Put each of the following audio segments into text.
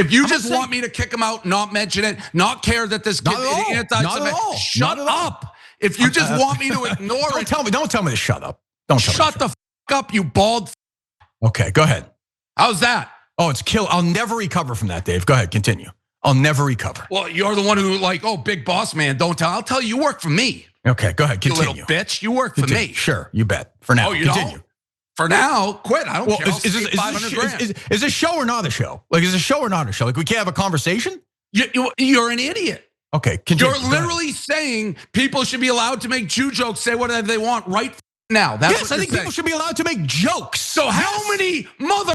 If you just want me to kick him out, not mention it, not care that this kid is anti-Semitic, shut up. If you just want me to ignore it. Don't tell me to shut up. Don't shut the up, you bald. Okay, go ahead. How's that? Oh, it's kill. I'll never recover from that, Dave. Go ahead, continue. I'll never recover. Well, you're the one who big boss man, don't tell. I'll tell you, you work for me. Okay, go ahead, continue. You little bitch, you work for me. Sure, you bet. For now, continue. Don't? For now, quit. I don't care. Is this show or not a show? Like, is a show or not a show? Like, we can't have a conversation? You're an idiot. Okay, continue. You're literally saying people should be allowed to make Jew jokes, say whatever they want right now. Yes, I think people should be allowed to make jokes. So how many mother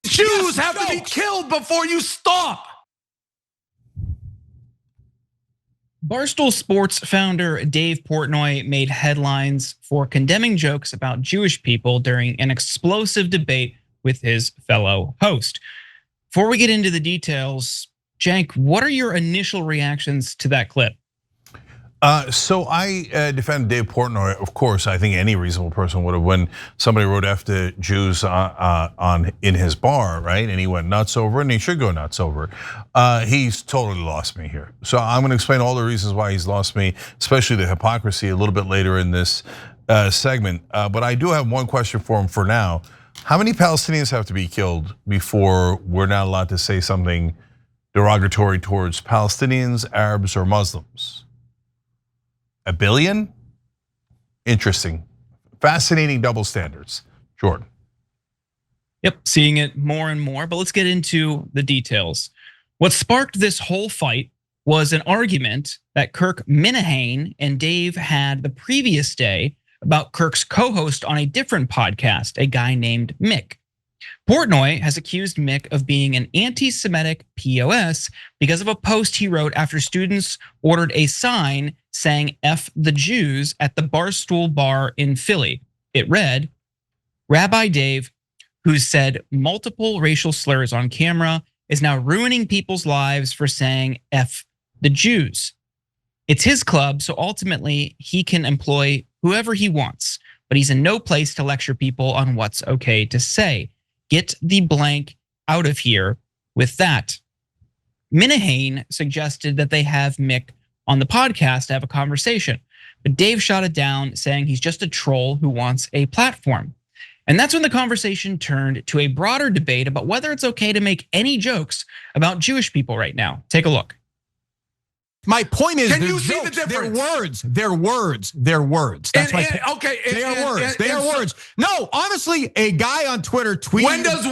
Jews have to be killed before you stop? Barstool Sports founder Dave Portnoy made headlines for condemning jokes about Jewish people during an explosive debate with his fellow host. Before we get into the details, Cenk, what are your initial reactions to that clip? So I defend Dave Portnoy. Of course, I think any reasonable person would have when somebody wrote after Jews in his bar, right? And he went nuts over it, and he should go nuts over it. He's totally lost me here. So I'm going to explain all the reasons why he's lost me, especially the hypocrisy, a little bit later in this segment. But I do have one question for him for now. How many Palestinians have to be killed before we're not allowed to say something derogatory towards Palestinians, Arabs, or Muslims? 1 billion? Interesting. Fascinating double standards. Jordan. Yep, seeing it more and more, but let's get into the details. What sparked this whole fight was an argument that Kirk Minihane and Dave had the previous day about Kirk's co-host on a different podcast, a guy named Mick. Portnoy has accused Mick of being an anti-Semitic POS because of a post he wrote after students ordered a sign saying F the Jews at the Barstool bar in Philly. It read, Rabbi Dave, who said multiple racial slurs on camera, is now ruining people's lives for saying F the Jews. It's his club, so ultimately he can employ whoever he wants, but he's in no place to lecture people on what's okay to say. Get the blank out of here with that. Minihane suggested that they have Mick on the podcast to have a conversation, but Dave shot it down, saying he's just a troll who wants a platform. And that's when the conversation turned to a broader debate about whether it's okay to make any jokes about Jewish people right now. Take a look. My point is, can you see the difference? They're words. That's my point. Okay, they are words. They are words. No, honestly, a guy on Twitter tweeted. When does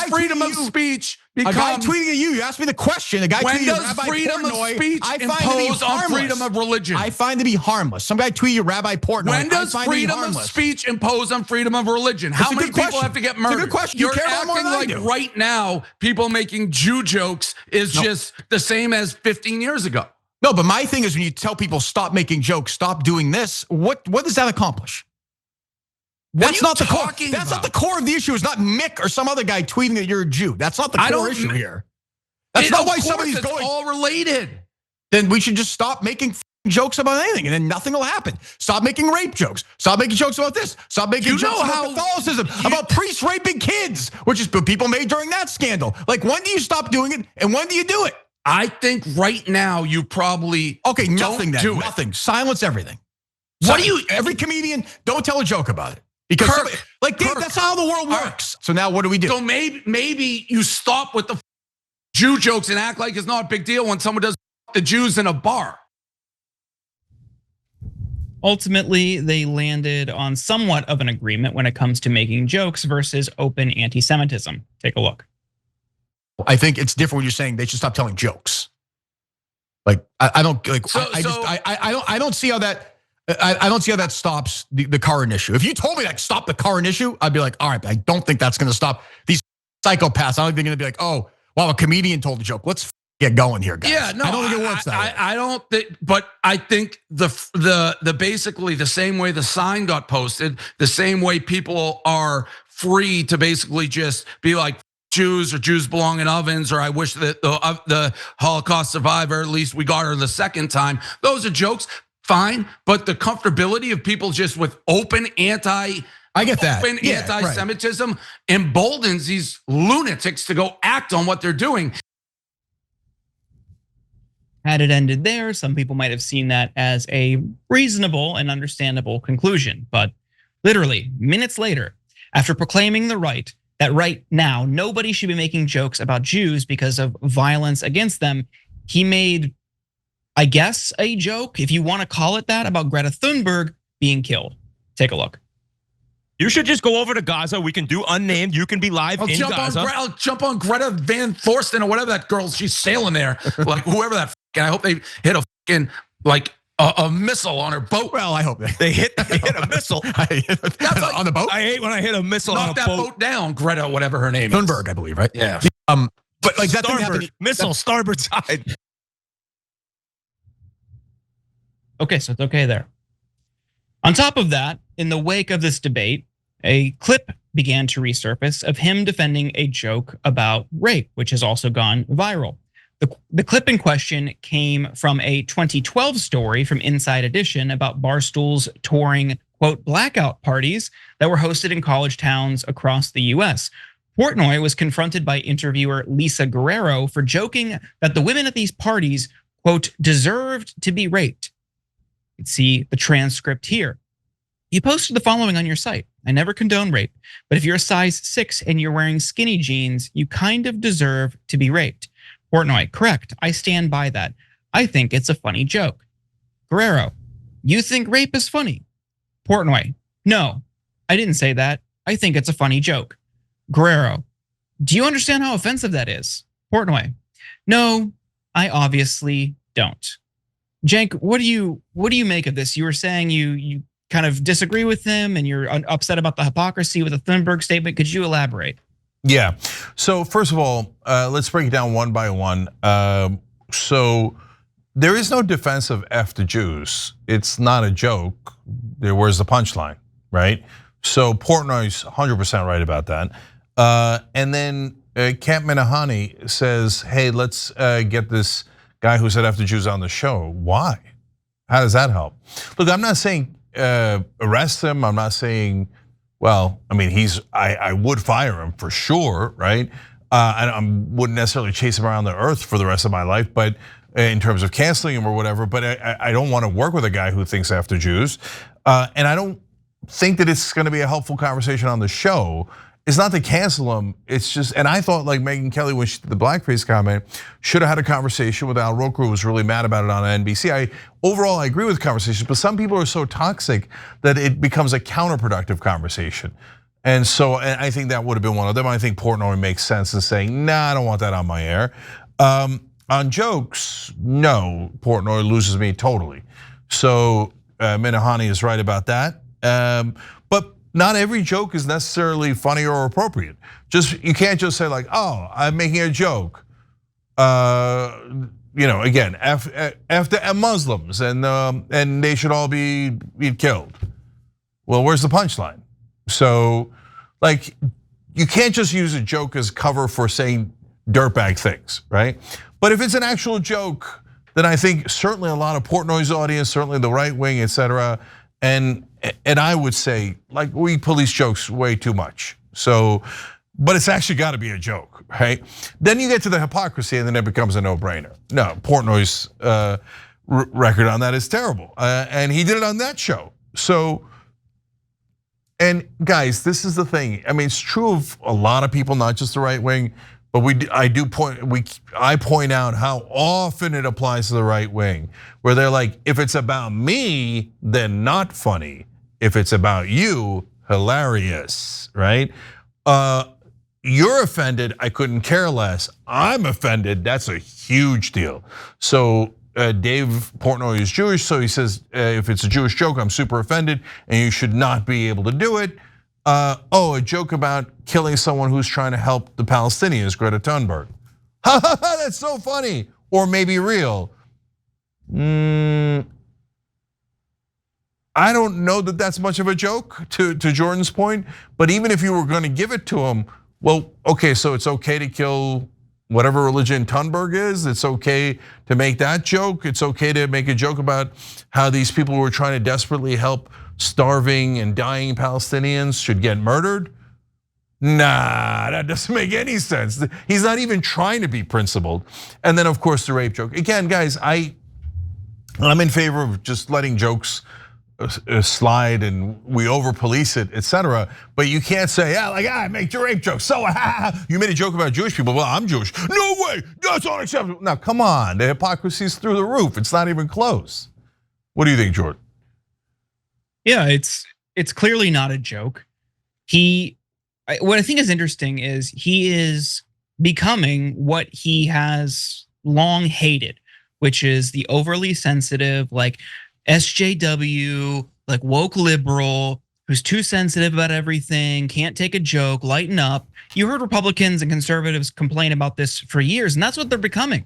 freedom of speech become? A guy tweeting at you asked me the question. A guy when tweeting does Rabbi freedom Portnoy, of speech impose on freedom of religion? I find to be harmless. Some guy tweeted Rabbi Portnoy. When does freedom of speech impose on freedom of religion? How many people have to get murdered? It's a good question. You're acting like right now people making Jew jokes is just the same as 15 years ago. No, but my thing is when you tell people stop making jokes, stop doing this, what does that accomplish? That's not the core. That's not the core of the issue. It's not Mick or some other guy tweeting that you're a Jew. That's not the core issue here. That's not why somebody's going. It's all related. Then we should just stop making jokes about anything, and then nothing will happen. Stop making rape jokes. Stop making jokes about this. Stop making jokes about Catholicism, about priests raping kids, which is people made during that scandal. Like, when do you stop doing it, and when do you do it? I think right now you probably nothing. Then nothing. Silence everything. Every comedian, don't tell a joke about it. Because Dave, that's how the world works. So now what do we do? So maybe you stop with the Jew jokes and act like it's not a big deal when someone does the Jews in a bar. Ultimately, they landed on somewhat of an agreement when it comes to making jokes versus open anti-Semitism. Take a look. I think it's different when you're saying they should stop telling jokes. Like, I don't like. I don't see how that. I don't see how that stops the current issue. If you told me that stop the current issue, I'd be like, all right, I don't think that's going to stop these psychopaths. I don't think they're going to be like, oh, well, a comedian told a joke. Let's get going here, guys. Yeah, no, I don't think it works that way. I don't think, but I think the basically the same way the sign got posted, the same way people are free to basically just be like, Jews or Jews belong in ovens, or I wish that the Holocaust survivor, at least we got her the second time. Those are jokes. Fine, but the comfortability of people just with open anti I get that. Open anti-Semitism emboldens these lunatics to go act on what they're doing. Had it ended there, some people might have seen that as a reasonable and understandable conclusion. But literally, minutes later, after proclaiming the right that right now nobody should be making jokes about Jews because of violence against them, he made, I guess, a joke, if you want to call it that, about Greta Thunberg being killed. Take a look. You should just go over to Gaza. We can do Unnamed. You can be live in Gaza. I'll jump on Greta Van Thorsten or whatever that girl, she's sailing there. Like whoever that, I hope they hit a fucking like a missile on her boat. Well, I hope they hit a missile on the boat. I hate when I hit a missile on a that boat down. Greta, whatever her name Thunberg, I believe, right? Yeah. But like that thing happened. Missile, starboard side. Okay, so it's okay there. On top of that, in the wake of this debate, a clip began to resurface of him defending a joke about rape, which has also gone viral. The clip in question came from a 2012 story from Inside Edition about Barstool's touring, quote, blackout parties that were hosted in college towns across the US. Portnoy was confronted by interviewer Lisa Guerrero for joking that the women at these parties, quote, deserved to be raped. You can see the transcript here. You posted the following on your site. I never condone rape, but if you're a size 6 and you're wearing skinny jeans, you kind of deserve to be raped. Portnoy, correct, I stand by that. I think it's a funny joke. Guerrero, you think rape is funny? Portnoy, no, I didn't say that. I think it's a funny joke. Guerrero, do you understand how offensive that is? Portnoy, no, I obviously don't. Cenk, what do you make of this? You were saying you kind of disagree with him and you're upset about the hypocrisy with the Thunberg statement. Could you elaborate? Yeah, so first of all, let's break it down one by one. So there is no defense of F the Jews. It's not a joke. Where's the punchline, right? So Portnoy's 100% right about that. And then Camp Minahani says, hey, let's get this guy who said F the Jews on the show. Why? How does that help? Look, I'm not saying arrest him. I'm not saying, well, I mean, I would fire him for sure, right? I wouldn't necessarily chase him around the earth for the rest of my life, but in terms of canceling him or whatever, but I don't want to work with a guy who thinks after Jews. And I don't think that it's gonna be a helpful conversation on the show. It's not to cancel him, it's just, and I thought like Megyn Kelly, when she did the blackface comment, should have had a conversation with Al Roker, who was really mad about it on NBC. Overall, I agree with conversations, but some people are so toxic that it becomes a counterproductive conversation. And so I think that would have been one of them. I think Portnoy makes sense in saying, nah, I don't want that on my air. On jokes, no, Portnoy loses me totally. So Minahani is right about that. But not every joke is necessarily funny or appropriate. You can't just say like, oh, I'm making a joke. Again, after Muslims and they should all be killed. Well, where's the punchline? So, like, you can't just use a joke as cover for saying dirtbag things, right? But if it's an actual joke, then I think certainly a lot of Portnoy's audience, certainly the right wing, etc. And I would say, like, we police jokes way too much. So, but it's actually got to be a joke, right? Then you get to the hypocrisy, and then it becomes a no-brainer. No, Portnoy's record on that is terrible, and he did it on that show. So, and guys, this is the thing. I mean, it's true of a lot of people, not just the right wing. But I point out how often it applies to the right wing, where they're like, if it's about me, then not funny. If it's about you, hilarious, right? You're offended, I couldn't care less. I'm offended, that's a huge deal. So Dave Portnoy is Jewish, so he says, if it's a Jewish joke, I'm super offended, and you should not be able to do it. A joke about killing someone who's trying to help the Palestinians, Greta Thunberg. Ha ha ha, that's so funny. Or maybe real. I don't know that that's much of a joke, to Jordan's point, but even if you were gonna give it to him, well, okay, so it's okay to kill whatever religion Thunberg is, it's okay to make that joke, it's okay to make a joke about how these people were trying to desperately help starving and dying Palestinians should get murdered? Nah, that doesn't make any sense. He's not even trying to be principled. And then of course the rape joke. Again, guys, I'm in favor of just letting jokes slide and we over police it, etc. But you can't say, I make your rape jokes. So you made a joke about Jewish people. Well, I'm Jewish. No way, that's unacceptable. Now, come on, the hypocrisy is through the roof. It's not even close. What do you think, Jordan? Yeah, it's clearly not a joke. What I think is interesting is he is becoming what he has long hated, which is the overly sensitive, like SJW, like woke liberal, who's too sensitive about everything, can't take a joke, lighten up. You heard Republicans and conservatives complain about this for years, and that's what they're becoming.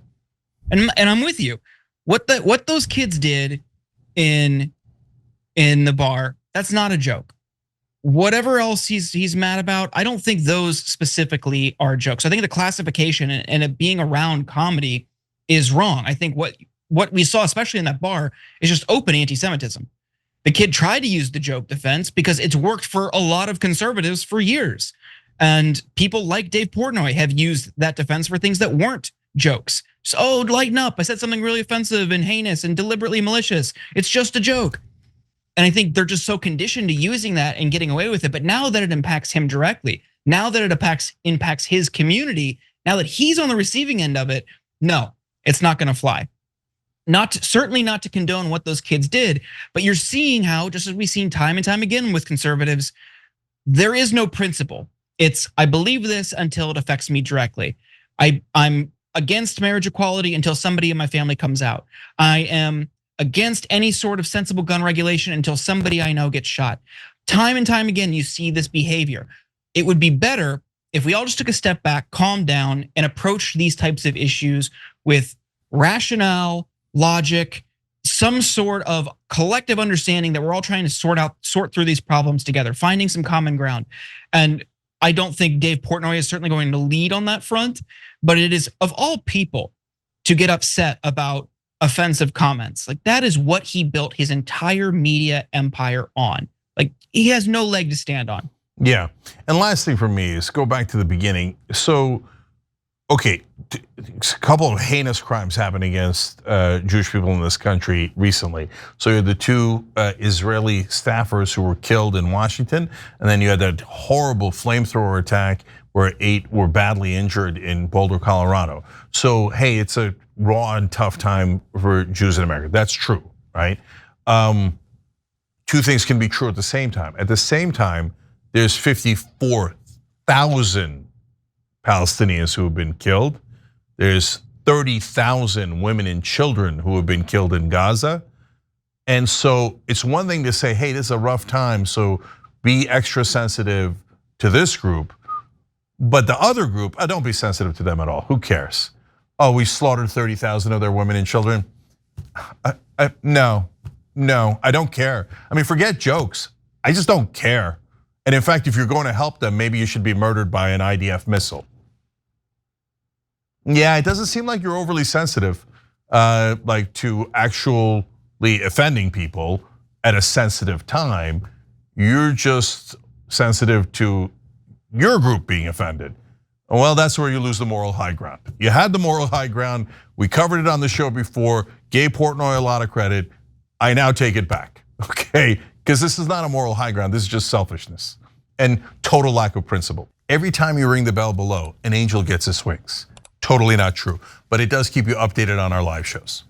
And I'm with you. What those kids did in the bar, that's not a joke. Whatever else he's mad about, I don't think those specifically are jokes. I think the classification and it being around comedy is wrong. I think what we saw, especially in that bar, is just open anti-Semitism. The kid tried to use the joke defense because it's worked for a lot of conservatives for years. And people like Dave Portnoy have used that defense for things that weren't jokes. So, lighten up, I said something really offensive and heinous and deliberately malicious. It's just a joke. And I think they're just so conditioned to using that and getting away with it. But now that it impacts him directly, now that it impacts his community, now that he's on the receiving end of it, no, it's not gonna fly. Certainly not to condone what those kids did, but you're seeing how, just as we've seen time and time again with conservatives, there is no principle. It's, I believe this until it affects me directly. I'm against marriage equality until somebody in my family comes out. I am against any sort of sensible gun regulation until somebody I know gets shot. Time and time again, you see this behavior. It would be better if we all just took a step back, calmed down, and approached these types of issues with rationale, logic, some sort of collective understanding that we're all trying to sort through these problems together, finding some common ground. And I don't think Dave Portnoy is certainly going to lead on that front, but it is, of all people, to get upset about offensive comments. Like, that is what he built his entire media empire on. Like, he has no leg to stand on. Yeah, and last thing for me is go back to the beginning. So, okay, a couple of heinous crimes happened against Jewish people in this country recently. So you had the two Israeli staffers who were killed in Washington, and then you had that horrible flamethrower attack where 8 were badly injured in Boulder, Colorado. So hey, it's a raw and tough time for Jews in America. That's true, right? Two things can be true at the same time. At the same time, there's 54,000 Palestinians who have been killed. There's 30,000 women and children who have been killed in Gaza. And so it's one thing to say, hey, this is a rough time, so be extra sensitive to this group. But the other group, don't be sensitive to them at all. Who cares? Oh, we slaughtered 30,000 of their women and children. No, I don't care. I mean, forget jokes. I just don't care. And in fact, if you're going to help them, maybe you should be murdered by an IDF missile. Yeah, it doesn't seem like you're overly sensitive, like to actually offending people at a sensitive time. You're just sensitive to your group being offended. Well, that's where you lose the moral high ground. You had the moral high ground. We covered it on the show before. Gave Portnoy a lot of credit. I now take it back, okay? Because this is not a moral high ground. This is just selfishness and total lack of principle. Every time you ring the bell below, an angel gets his wings. Totally not true, but it does keep you updated on our live shows.